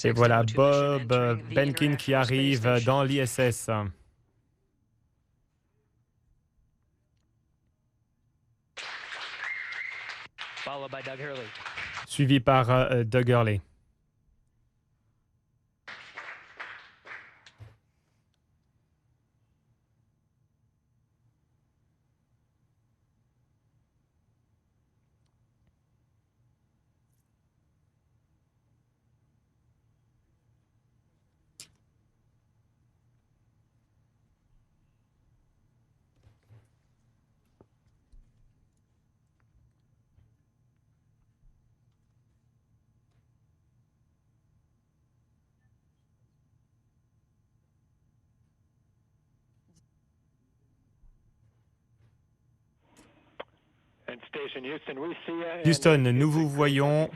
Et voilà Bob Behnken qui arrive dans l'ISS. Suivi par Doug Hurley. Houston, nous vous voyons.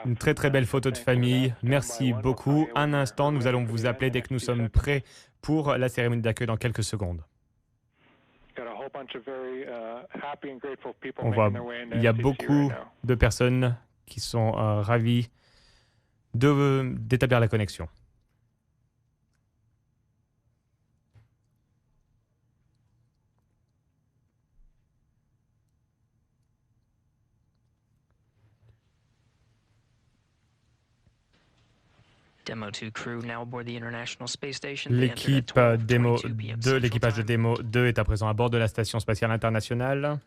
Une très très belle photo de famille. Merci beaucoup. Un instant, nous allons vous appeler dès que nous sommes prêts pour la cérémonie d'accueil dans quelques secondes. On voit, il y a beaucoup de personnes qui sont ravies d'établir la connexion. L'équipe démo 2, l'équipage de démo 2 est à présent à bord de la station spatiale internationale.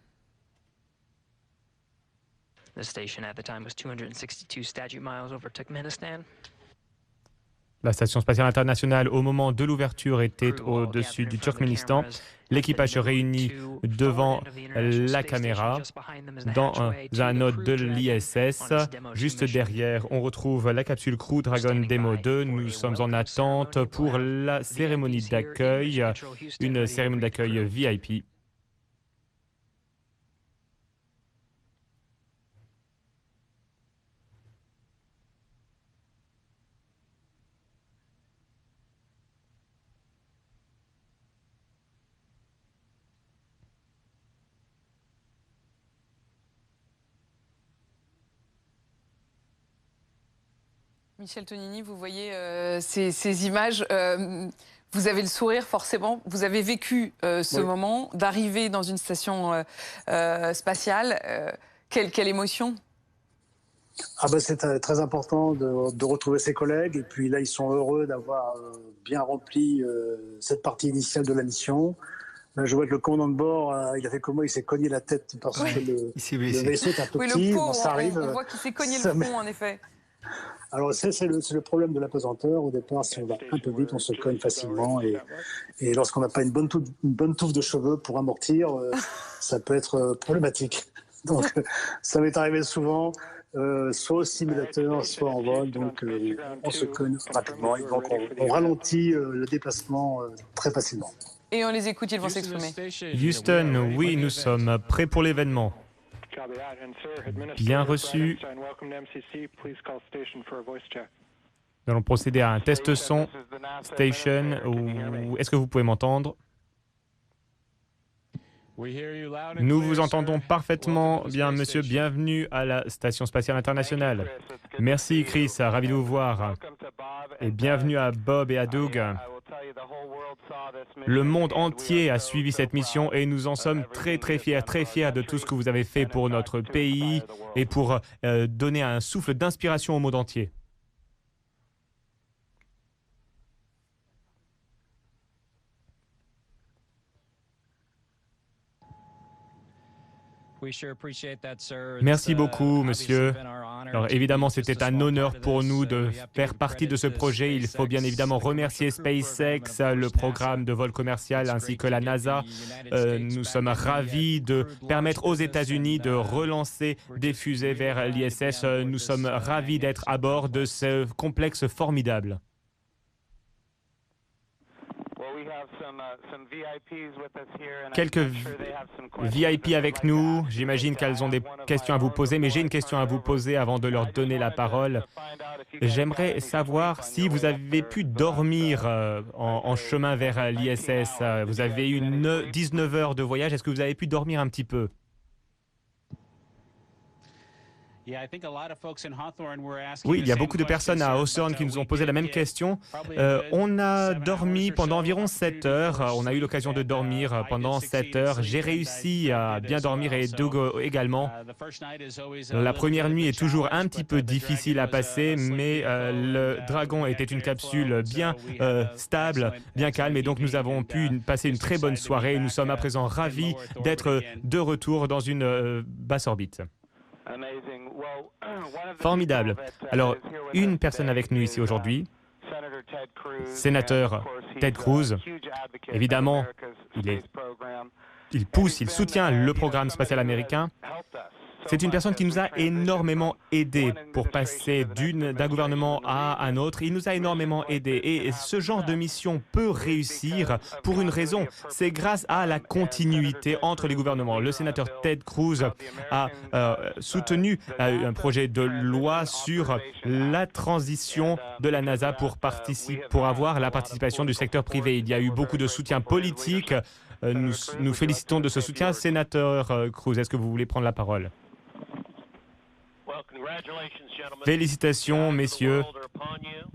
La station spatiale internationale, au moment de l'ouverture, était au-dessus du Turkménistan. L'équipage se réunit devant la caméra dans un node de l'ISS. Juste derrière, on retrouve la capsule Crew Dragon Demo 2. Nous sommes en attente pour la cérémonie d'accueil, une cérémonie d'accueil VIP. Michel Tonini, vous voyez ces images, vous avez le sourire forcément, vous avez vécu ce moment d'arriver dans une station spatiale. Quelle émotion? C'est très important de retrouver ses collègues, et puis là ils sont heureux d'avoir bien rempli cette partie initiale de la mission. Là, je vois que le commandant de bord, il a fait comme moi, il s'est cogné la tête parce que le vaisseau est un peu petit. Le pauvre, ça arrive, on voit qu'il s'est cogné le front en effet. Alors c'est le problème de l'apesanteur. Au départ, si on va un peu vite, on se cogne facilement, et lorsqu'on n'a pas une bonne touffe de cheveux pour amortir, ça peut être problématique. Donc ça m'est arrivé souvent, soit au simulateur, soit en vol, donc on se cogne rapidement, et donc on ralentit le déplacement très facilement. Et on les écoute, ils vont s'exprimer. Houston, oui, nous sommes prêts pour l'événement. Bien reçu. Nous allons procéder à un test son. Station, est-ce que vous pouvez m'entendre? Nous vous entendons parfaitement bien, monsieur. Bienvenue à la Station spatiale internationale. Merci, Chris. Ravi de vous voir. Et bienvenue à Bob et à Doug. Le monde entier a suivi cette mission et nous en sommes très fiers de tout ce que vous avez fait pour notre pays et pour donner un souffle d'inspiration au monde entier. Merci beaucoup, monsieur. Alors évidemment, c'était un honneur pour nous de faire partie de ce projet. Il faut bien évidemment remercier SpaceX, le programme de vol commercial, ainsi que la NASA. Nous sommes ravis de permettre aux États-Unis de relancer des fusées vers l'ISS. Nous sommes ravis d'être à bord de ce complexe formidable. Quelques VIP avec nous. J'imagine qu'elles ont des questions à vous poser, mais j'ai une question à vous poser avant de leur donner la parole. J'aimerais savoir si vous avez pu dormir en chemin vers l'ISS. Vous avez eu 19 heures de voyage. Est-ce que vous avez pu dormir un petit peu? Oui, il y a beaucoup de personnes à Hawthorne qui nous ont posé la même question. On a dormi pendant environ 7 heures. On a eu l'occasion de dormir pendant 7 heures. J'ai réussi à bien dormir et Doug également. La première nuit est toujours un petit peu difficile à passer, mais le Dragon était une capsule bien stable, bien calme, et donc nous avons pu passer une très bonne soirée. Nous sommes à présent ravis d'être de retour dans une basse orbite. Formidable. Alors, une personne avec nous ici aujourd'hui, sénateur Ted Cruz. Évidemment, il pousse, il soutient le programme spatial américain. C'est une personne qui nous a énormément aidés pour passer d'un gouvernement à un autre. Il nous a énormément aidés. Et ce genre de mission peut réussir pour une raison. C'est grâce à la continuité entre les gouvernements. Le sénateur Ted Cruz a soutenu un projet de loi sur la transition de la NASA pour avoir la participation du secteur privé. Il y a eu beaucoup de soutien politique. Nous félicitons de ce soutien. Sénateur Cruz, est-ce que vous voulez prendre la parole? Félicitations, messieurs.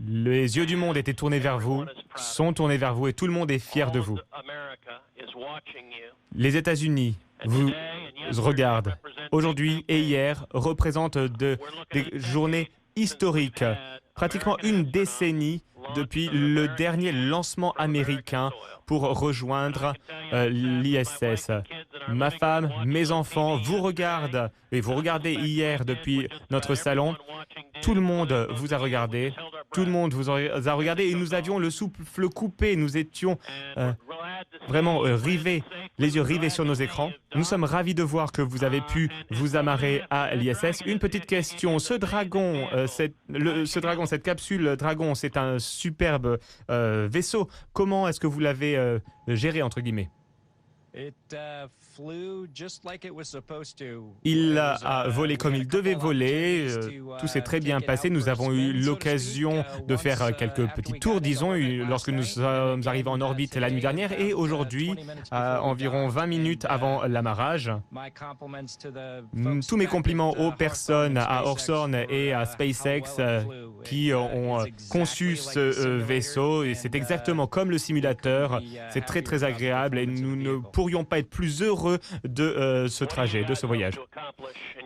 Les yeux du monde étaient tournés vers vous, sont tournés vers vous et tout le monde est fier de vous. Les États-Unis vous regardent. Aujourd'hui et hier représentent des journées historiques, pratiquement une décennie depuis le dernier lancement américain pour rejoindre l'ISS. Ma femme, mes enfants vous regardent, et vous regardez hier depuis notre salon. Tout le monde vous a regardé, tout le monde vous a regardé et nous avions le souffle coupé, nous étions vraiment rivés, les yeux rivés sur nos écrans. Nous sommes ravis de voir que vous avez pu vous amarrer à l'ISS. Une petite question, ce dragon, cette capsule Dragon, c'est un superbe vaisseau. Comment est-ce que vous l'avez géré, entre guillemets? Il a volé comme il devait voler, tout s'est très bien passé. Nous avons eu l'occasion de faire quelques petits tours, disons, lorsque nous sommes arrivés en orbite la nuit dernière et aujourd'hui, environ 20 minutes avant l'amarrage. Tous mes compliments aux personnes à Hawthorne et à SpaceX qui ont conçu ce vaisseau. Et c'est exactement comme le simulateur, c'est très très agréable et nous ne pourrions pas être plus heureux de ce trajet, de ce voyage.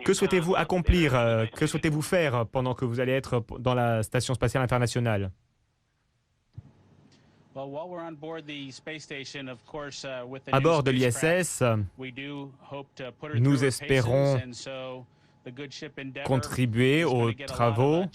Que souhaitez-vous accomplir, que souhaitez-vous faire pendant que vous allez être dans la Station spatiale internationale? À bord de l'ISS, nous espérons contribuer aux travaux.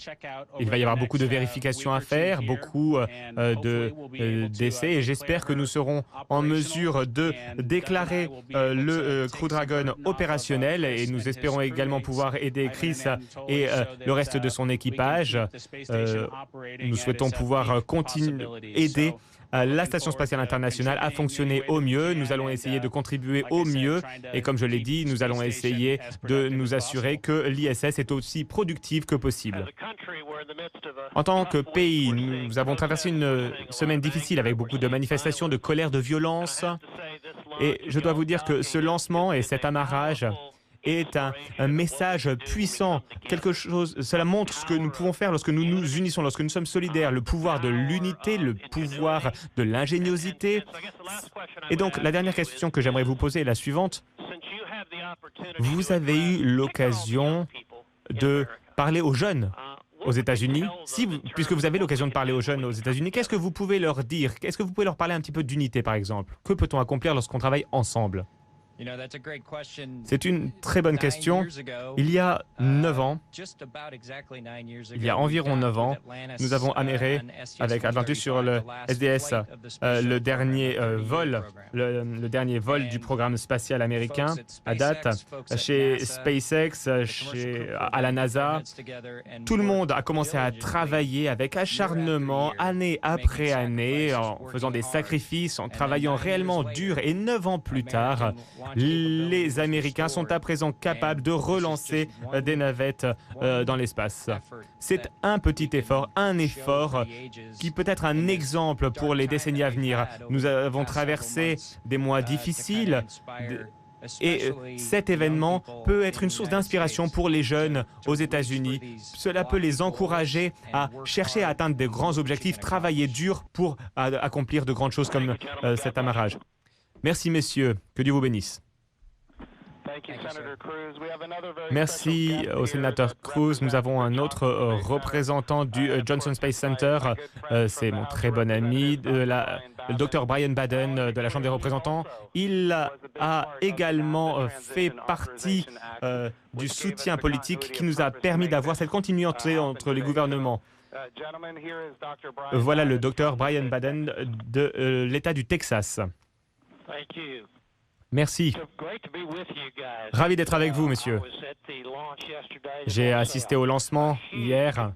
Il va y avoir beaucoup de vérifications à faire, beaucoup d'essais et j'espère que nous serons en mesure de déclarer le Crew Dragon opérationnel et nous espérons également pouvoir aider Chris et le reste de son équipage. Nous souhaitons pouvoir aider la Station spatiale internationale a fonctionné au mieux. Nous allons essayer de contribuer au mieux. Et comme je l'ai dit, nous allons essayer de nous assurer que l'ISS est aussi productive que possible. En tant que pays, nous avons traversé une semaine difficile avec beaucoup de manifestations, de colère, de violence. Et je dois vous dire que ce lancement et cet amarrage est un message puissant, quelque chose, cela montre ce que nous pouvons faire lorsque nous nous unissons, lorsque nous sommes solidaires, le pouvoir de l'unité, le pouvoir de l'ingéniosité. Et donc, la dernière question que j'aimerais vous poser est la suivante. Vous avez eu l'occasion de parler aux jeunes aux États-Unis. Puisque vous avez l'occasion de parler aux jeunes aux États-Unis, qu'est-ce que vous pouvez leur dire? Est-ce que vous pouvez leur parler un petit peu d'unité, par exemple? Que peut-on accomplir lorsqu'on travaille ensemble? C'est une très bonne question. Il y a 9 ans, il y a environ 9 ans, nous avons amarré avec Atlantis sur le SDS, le dernier vol du programme spatial américain à date, chez SpaceX, à la NASA. Tout le monde a commencé à travailler avec acharnement, année après année, en faisant des sacrifices, en travaillant réellement dur. Et 9 ans plus tard, les Américains sont à présent capables de relancer des navettes dans l'espace. C'est un petit effort, un effort qui peut être un exemple pour les décennies à venir. Nous avons traversé des mois difficiles, Et cet événement peut être une source d'inspiration pour les jeunes aux États-Unis. Cela peut les encourager à chercher à atteindre de grands objectifs, travailler dur pour accomplir de grandes choses comme cet amarrage. Merci, messieurs. Que Dieu vous bénisse. Merci au sénateur Cruz. Nous avons un autre représentant du Johnson Space Center. C'est mon très bon ami, le Dr. Brian Baden de la Chambre des représentants. Il a également fait partie du soutien politique qui nous a permis d'avoir cette continuité entre les gouvernements. Voilà le Dr. Brian Baden de l'État du Texas. Merci. Ravi d'être avec vous, monsieur. J'ai assisté au lancement hier.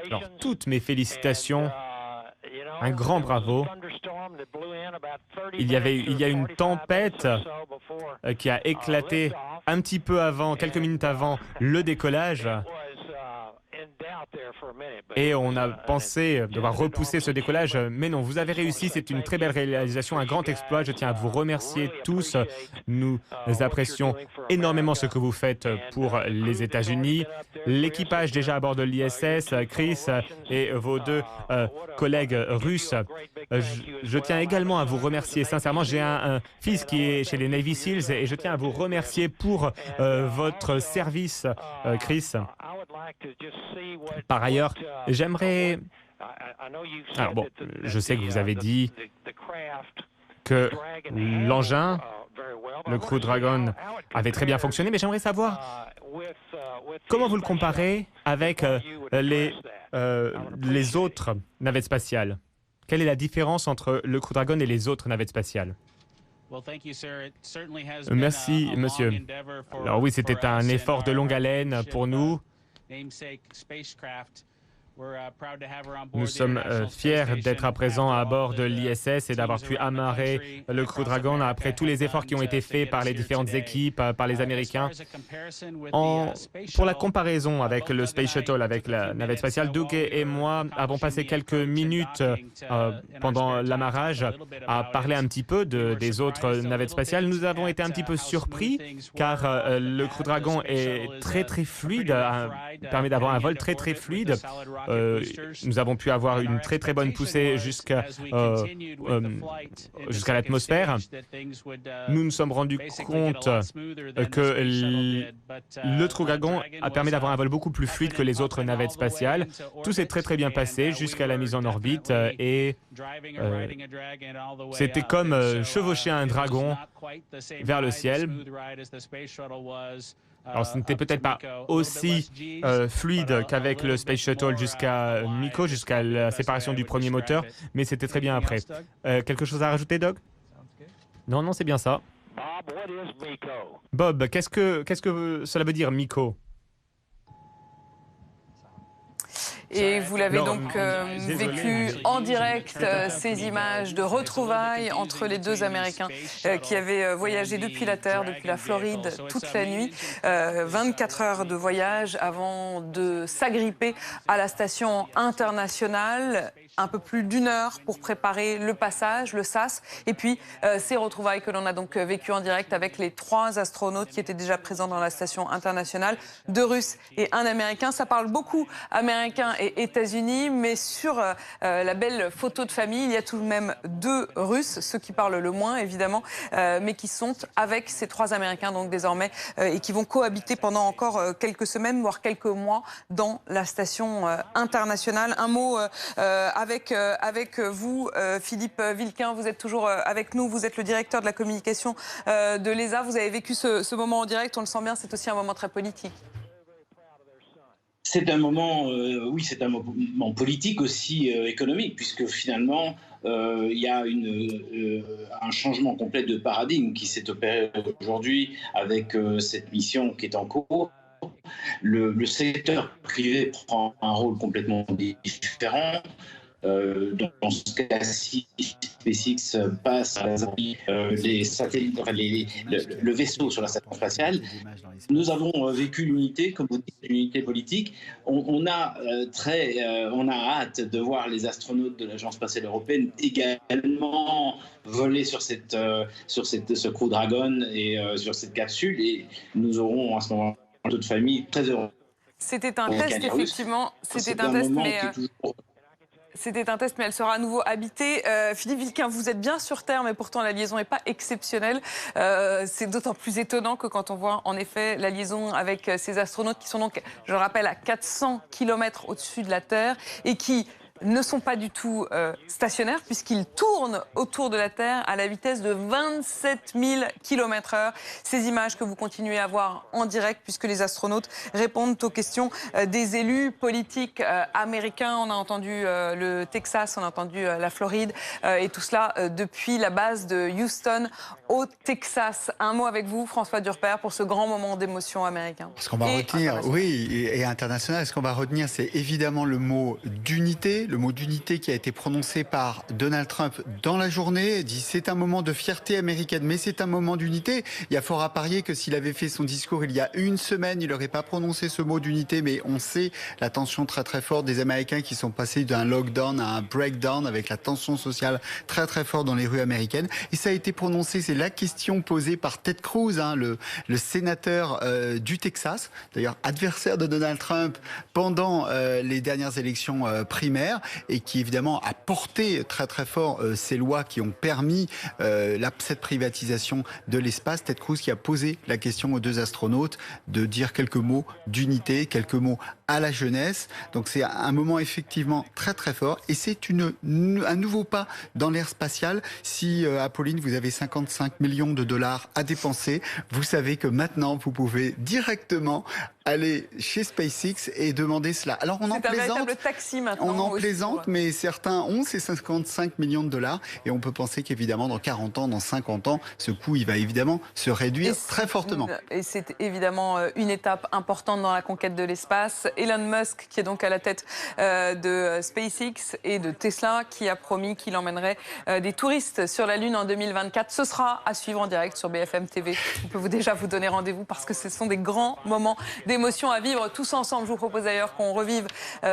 Alors, toutes mes félicitations. Un grand bravo. Il y a une tempête qui a éclaté un petit peu avant, quelques minutes avant le décollage. Et on a pensé devoir repousser ce décollage, mais non, vous avez réussi, c'est une très belle réalisation, un grand exploit. Je tiens à vous remercier tous. Nous apprécions énormément ce que vous faites pour les États-Unis. L'équipage déjà à bord de l'ISS, Chris et vos deux collègues russes, je tiens également à vous remercier sincèrement. J'ai un fils qui est chez les Navy Seals et je tiens à vous remercier pour votre service, Chris. Par ailleurs, j'aimerais... Alors bon, je sais que vous avez dit que l'engin, le Crew Dragon, avait très bien fonctionné, mais j'aimerais savoir comment vous le comparez avec les autres navettes spatiales. Quelle est la différence entre le Crew Dragon et les autres navettes spatiales? Merci, monsieur. Alors oui, c'était un effort de longue haleine pour nous. Nous sommes fiers d'être à présent à bord de l'ISS et d'avoir pu amarrer le Crew Dragon après tous les efforts qui ont été faits par les différentes équipes, par les Américains. Pour la comparaison avec le Space Shuttle, avec la navette spatiale, Doug et moi avons passé quelques minutes pendant l'amarrage à parler un petit peu des autres navettes spatiales. Nous avons été un petit peu surpris car le Crew Dragon est très fluide, permet d'avoir un vol très fluide. Nous avons pu avoir une très bonne poussée jusqu'à l'atmosphère. Nous nous sommes rendus compte que le Crew Dragon a permis d'avoir un vol beaucoup plus fluide que les autres navettes spatiales. Tout s'est très bien passé jusqu'à la mise en orbite et c'était comme chevaucher un dragon vers le ciel. Alors, ce n'était peut-être pas aussi fluide qu'avec le Space Shuttle jusqu'à Miko, jusqu'à la séparation du premier moteur, mais c'était très bien après. Quelque chose à rajouter, Doug? Non, c'est bien ça. Bob, qu'est-ce que cela veut dire, Miko? Et vous l'avez donc vécu en direct, ces images de retrouvailles entre les deux Américains qui avaient voyagé depuis la Terre, depuis la Floride, toute la nuit. 24 heures de voyage avant de s'agripper à la station internationale. Un peu plus d'1 heure pour préparer le passage, le SAS, et puis ces retrouvailles que l'on a donc vécues en direct avec les 3 astronautes qui étaient déjà présents dans la station internationale, 2 Russes et 1 Américain. Ça parle beaucoup Américains et États-Unis, mais sur la belle photo de famille, il y a tout de même 2 Russes, ceux qui parlent le moins évidemment, mais qui sont avec ces 3 Américains donc désormais et qui vont cohabiter pendant encore quelques semaines, voire quelques mois dans la station internationale. Un mot avec vous, Philippe Vilquin, vous êtes toujours avec nous, vous êtes le directeur de la communication de l'ESA. Vous avez vécu ce moment en direct, on le sent bien, c'est aussi un moment très politique. C'est un moment, oui, c'est un moment politique aussi économique, puisque finalement, il y a un changement complet de paradigme qui s'est opéré aujourd'hui avec cette mission qui est en cours. Le secteur privé prend un rôle complètement différent. Dans ce cas-ci, SpaceX passe les satellites, enfin le vaisseau sur la station spatiale. Nous avons vécu l'unité, comme vous dites, l'unité politique. On a hâte de voir les astronautes de l'Agence spatiale européenne également voler sur ce Crew Dragon et sur cette capsule. Et nous aurons à ce moment-là toute famille très heureuse. C'était un test, effectivement. C'était un test, mais... C'était un test, mais elle sera à nouveau habitée. Philippe Vilquin, vous êtes bien sur Terre, mais pourtant la liaison n'est pas exceptionnelle. C'est d'autant plus étonnant que quand on voit en effet la liaison avec ces astronautes qui sont donc, je le rappelle, à 400 km au-dessus de la Terre et qui ne sont pas du tout stationnaires puisqu'ils tournent autour de la Terre à la vitesse de 27 000 km/h. Ces images que vous continuez à voir en direct puisque les astronautes répondent aux questions des élus politiques américains. On a entendu le Texas, on a entendu la Floride et tout cela depuis la base de Houston au Texas. Un mot avec vous, François Durper, pour ce grand moment d'émotion américain. Ce qu'on va retenir, oui, et international, ce qu'on va retenir, c'est évidemment le mot d'unité. Le mot d'unité qui a été prononcé par Donald Trump dans la journée. Il dit c'est un moment de fierté américaine, mais c'est un moment d'unité. Il y a fort à parier que s'il avait fait son discours il y a une semaine, il n'aurait pas prononcé ce mot d'unité, mais on sait la tension très très forte des Américains qui sont passés d'un lockdown à un breakdown avec la tension sociale très très forte dans les rues américaines. Et ça a été prononcé, c'est la question posée par Ted Cruz, le sénateur du Texas, d'ailleurs adversaire de Donald Trump pendant les dernières élections primaires, et qui évidemment a porté très très fort ces lois qui ont permis cette privatisation de l'espace. Ted Cruz qui a posé la question aux deux astronautes de dire quelques mots d'unité, quelques mots à la jeunesse. Donc c'est un moment effectivement très très fort et c'est un nouveau pas dans l'ère spatiale. Si Apolline, vous avez 55 millions de dollars à dépenser, vous savez que maintenant vous pouvez directement aller chez SpaceX et demander cela. Alors on en plaisante. C'est un véritable taxi maintenant. On en plaisante, mais certains ont ces 55 millions de dollars et on peut penser qu'évidemment dans 40 ans, dans 50 ans, ce coût il va évidemment se réduire très fortement. Et c'est évidemment une étape importante dans la conquête de l'espace. Elon Musk qui est donc à la tête de SpaceX et de Tesla qui a promis qu'il emmènerait des touristes sur la Lune en 2024. Ce sera à suivre en direct sur BFM TV. On peut déjà vous donner rendez-vous parce que ce sont des grands moments d'émotion à vivre tous ensemble. Je vous propose d'ailleurs qu'on revive